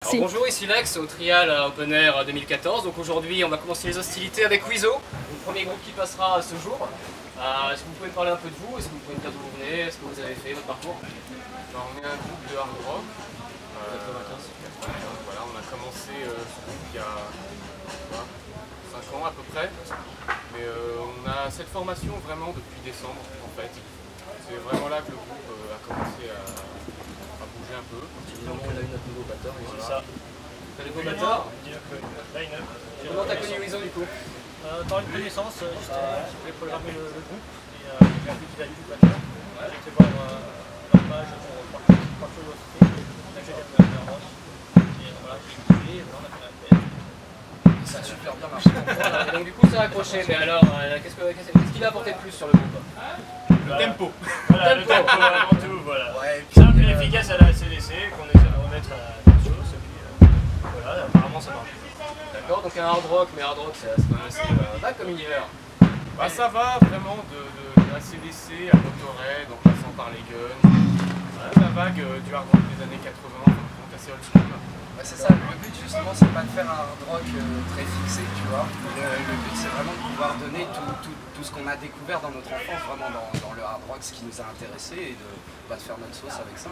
Si. Bonjour, ici Lex au Trial Open Air 2014. Donc aujourd'hui, on va commencer les hostilités avec Wizo, le premier groupe qui passera ce jour. Est-ce que vous pouvez me parler un peu de vous? Est-ce que vous pouvez me dire d'où vous venez? Est-ce que vous avez fait votre parcours? Alors, on est un groupe de hard rock. Voilà, on a commencé ce groupe il y a 5 ans à peu près. Mais on a cette formation vraiment depuis décembre en fait. C'est vraiment là que le groupe a commencé à bouger un peu. Donc on a eu notre nouveau batteur. Voilà. C'est ça. T'as le nouveau batteur? Comment t'as connu Wizo du coup? Par une connaissance, je voulais programmer le groupe et j'ai appris qu'il a eu du batteur. J'étais voir leur page pour partir de l'autre. Là j'ai gagné un peu rock. Et voilà, j'ai écouté et voilà, on a fait la fête. Ça a super bien marché. Voilà, donc du coup ça a accroché, mais alors qu'est-ce qu'il a apporté de plus sur le groupe? Le tempo. Voilà, le tempo avant tout, voilà. Ouais, Simple et efficace à la CDC, qu'on essaie de remettre à la chose. Et puis voilà, apparemment ça marche. D'accord, donc un hard rock, mais hard rock c'est quand même assez vague comme univers. Bah, ça va vraiment de la CDC à Motorhead, en passant par les Guns. La vague du hard rock des années 80, donc assez old school. Ouais, c'est ça, le but justement c'est pas de faire un hard rock très fixé, tu vois. Le but c'est vraiment de pouvoir donner tout ce qu'on a découvert dans notre enfance, vraiment dans le hard rock, ce qui nous a intéressés et de faire notre sauce avec ça.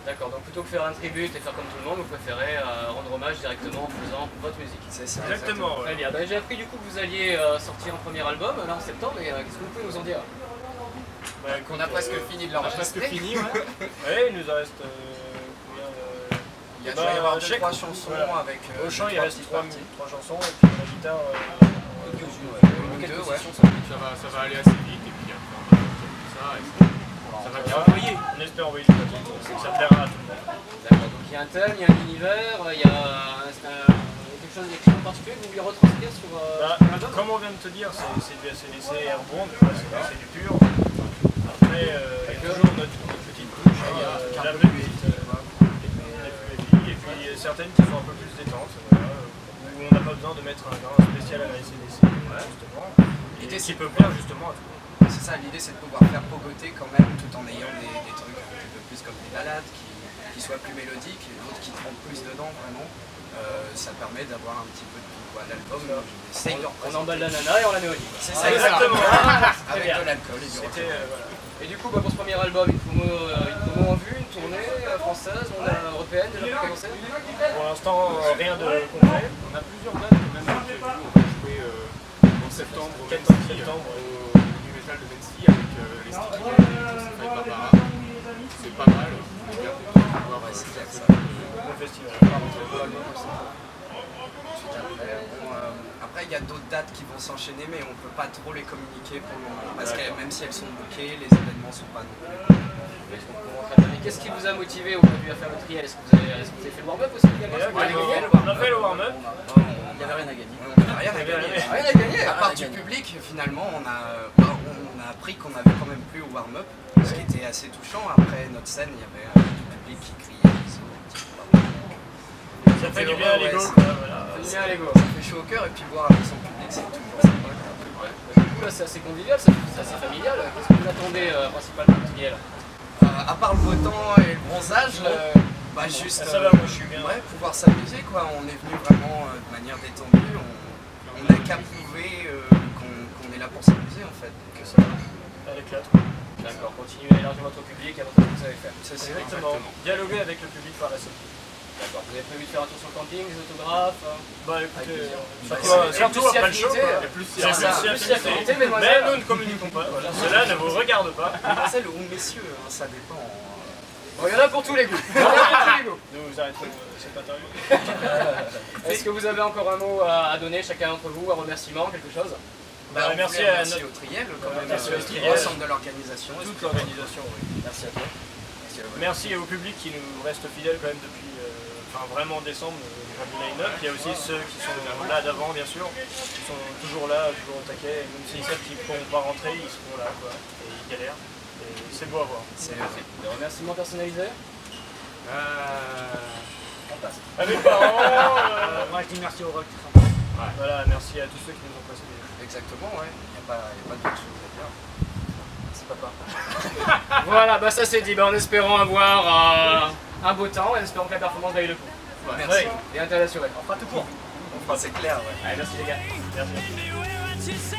D'accord, donc plutôt que faire un tribute et faire comme tout le monde, vous préférez rendre hommage directement en faisant votre musique. C'est ça. Exactement. Très bien, j'ai appris du coup que vous alliez sortir un premier album là en septembre, et qu'est-ce que vous pouvez nous en dire? Qu'on a presque fini de On a presque l'enregistrer. fini, ouais. Ouais, il nous en reste Il y a avoir 2-3 chansons voilà. avec au chant, il reste 3 parties. chansons et puis la guitare. Deux, ouais. Ça va aller assez vite et puis après on va tout ça et ça va bien envoyer. On espère envoyer du papier, c'est que ça plaira à tout le monde. D'accord, donc il y a un thème, il y a un univers, il y a quelque chose en particulier que vous voulez retranscrire sur l'album? Comme on vient de te dire, c'est du ACDC Airborne, c'est du pur. Après, il y a toujours notre petite touche, la petite, et puis certaines qui sont un peu plus détentes, voilà, où on n'a pas besoin de mettre un grain spécial à la ACDC, justement, et qui peut plaire justement à tout le monde. C'est ça, l'idée c'est de pouvoir faire pogoter quand même tout en ayant des trucs un petit peu plus comme des balades qui soient plus mélodiques et d'autres qui trempent plus dedans vraiment. Ça permet d'avoir un petit peu de tout. L'album, essaye de représenter. On emballe la nana et on la met au lit. C'est ça, exactement. Avec de l'alcool et du rock. Voilà. Et du coup, pour ce premier album, une promo en vue, une tournée française, européenne déjà pour commencer? Pour l'instant, rien de concret. On a plusieurs dates même prévues. On va jouer en septembre au 14 Mency, septembre. au du métal de Mency avec les Sticky c'est fait Barbara. C'est pas mal. On est bien content de voir Ouais, c'est clair, ça. Bon festival. Après, il y a d'autres dates qui vont s'enchaîner, mais on ne peut pas trop les communiquer pour le moment. Parce que même si elles sont bookées, les événements ne sont pas non plus. Mais qu'est-ce qui vous a motivé aujourd'hui à faire le trial? Est-ce que vous avez fait le warm-up aussi également? On a fait le warm-up. Il n'y avait rien à gagner. On n'a rien à gagner. Rien à gagner! À part du public, finalement, on a appris qu'on avait quand même plus au warm-up, ce qui était assez touchant. Après notre scène, il y avait du public qui criait. Ça fait du bien à l'ego. Ça fait du bien à l'ego. Ça fait chaud au cœur et puis voir avec son public, c'est toujours sympa. Du coup, là, c'est assez convivial, c'est assez familial. Qu'est-ce que vous attendez principalement du trial? À part le beau temps et le bronzage, juste ça va, moi je suis bien. Ouais, pouvoir s'amuser quoi. On est venu vraiment de manière détendue. On n'a qu'à prouver qu'on est là pour s'amuser en fait. Donc ça va. Avec l'autre. D'accord, continuez à élargir votre public et à montrer ce que vous savez faire. C'est Exactement. Dialoguer avec le public par la suite. D'accord, vous avez prévu de faire un tour sur le camping, des autographes? Bah écoutez, surtout après le show, affinité, plus c'est ça. Plus affinité, mais mesdemoiselles. nous ne communiquons pas, voilà. Cela ne vous regarde pas. Mademoiselle ou messieurs, hein, ça dépend. Bon, il y en a pour tous les goûts. Il y en a pour tous les goûts. Nous arrêtons cette interview. Est-ce que vous avez encore un mot à donner, chacun d'entre vous, un remerciement, quelque chose? Merci Merci au Triel, quand même, Merci au qui Triel. l'ensemble de l'organisation. Toute l'organisation, oui. Merci à toi. Merci au public qui nous reste fidèle quand même depuis vraiment décembre, du line-up. Il y a aussi ceux qui sont là d'avant, bien sûr, qui sont toujours là, toujours au taquet. Même si celles qui ne pourront pas rentrer, ils seront là, quoi. Et ils galèrent. Et c'est beau à voir. Des remerciements personnalisés? Fantastique. À mes parents, Moi je dis merci au rock. voilà, merci à tous ceux qui nous ont précédés. Exactement, ouais. Il n'y a pas d'autre chose à dire. Merci papa. Voilà, bah ça c'est dit, en espérant avoir un beau temps et en espérant que la performance vaille le coup. Ouais. Ouais. Et international. On fera tout court. C'est clair, ouais. Allez, merci les gars. Merci. Anywhere else you say,